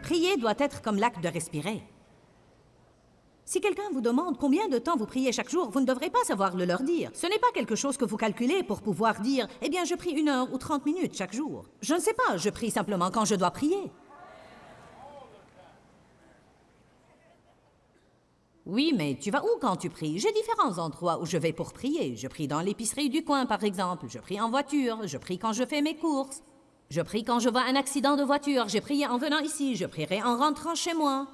Prier doit être comme l'acte de respirer. Si quelqu'un vous demande combien de temps vous priez chaque jour, vous ne devrez pas savoir le leur dire. Ce n'est pas quelque chose que vous calculez pour pouvoir dire « Eh bien, je prie 1 heure ou 30 minutes chaque jour. » Je ne sais pas, je prie simplement quand je dois prier. Oui, mais tu vas où quand tu pries? J'ai différents endroits où je vais pour prier. Je prie dans l'épicerie du coin, par exemple. Je prie en voiture. Je prie quand je fais mes courses. Je prie quand je vois un accident de voiture. J'ai prié en venant ici. Je prierai en rentrant chez moi.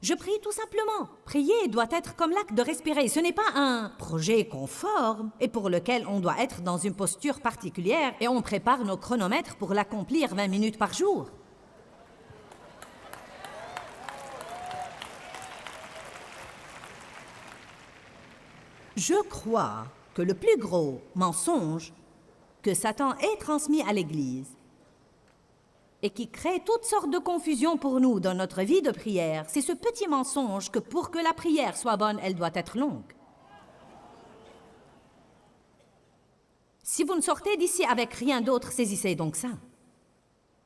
Je prie tout simplement. Prier doit être comme l'acte de respirer. Ce n'est pas un projet conforme et pour lequel on doit être dans une posture particulière et on prépare nos chronomètres pour l'accomplir 20 minutes par jour. Je crois que le plus gros mensonge que Satan ait transmis à l'Église et qui crée toutes sortes de confusions pour nous dans notre vie de prière, c'est ce petit mensonge que pour que la prière soit bonne, elle doit être longue. Si vous ne sortez d'ici avec rien d'autre, saisissez donc ça.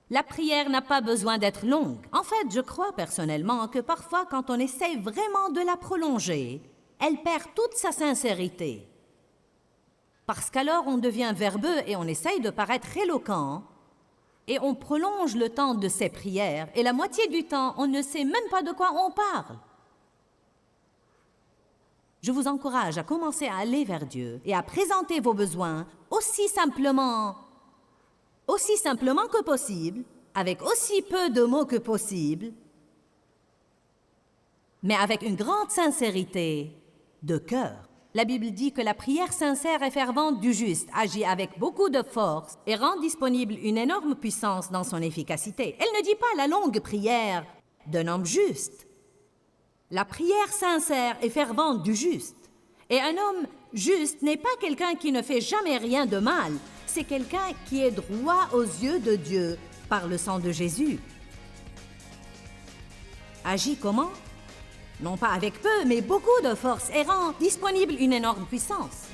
La prière n'a pas besoin d'être longue. En fait, je crois personnellement que parfois, quand on essaie vraiment de la prolonger, elle perd toute sa sincérité. Parce qu'alors on devient verbeux et on essaye de paraître éloquent et on prolonge le temps de ses prières et la moitié du temps, on ne sait même pas de quoi on parle. Je vous encourage à commencer à aller vers Dieu et à présenter vos besoins aussi simplement que possible, avec aussi peu de mots que possible, mais avec une grande sincérité de cœur. La Bible dit que la prière sincère et fervente du juste agit avec beaucoup de force et rend disponible une énorme puissance dans son efficacité. Elle ne dit pas la longue prière d'un homme juste. La prière sincère et fervente du juste. Et un homme juste n'est pas quelqu'un qui ne fait jamais rien de mal. C'est quelqu'un qui est droit aux yeux de Dieu par le sang de Jésus. Agit comment? Non pas avec peu, mais beaucoup de force et rend disponible une énorme puissance.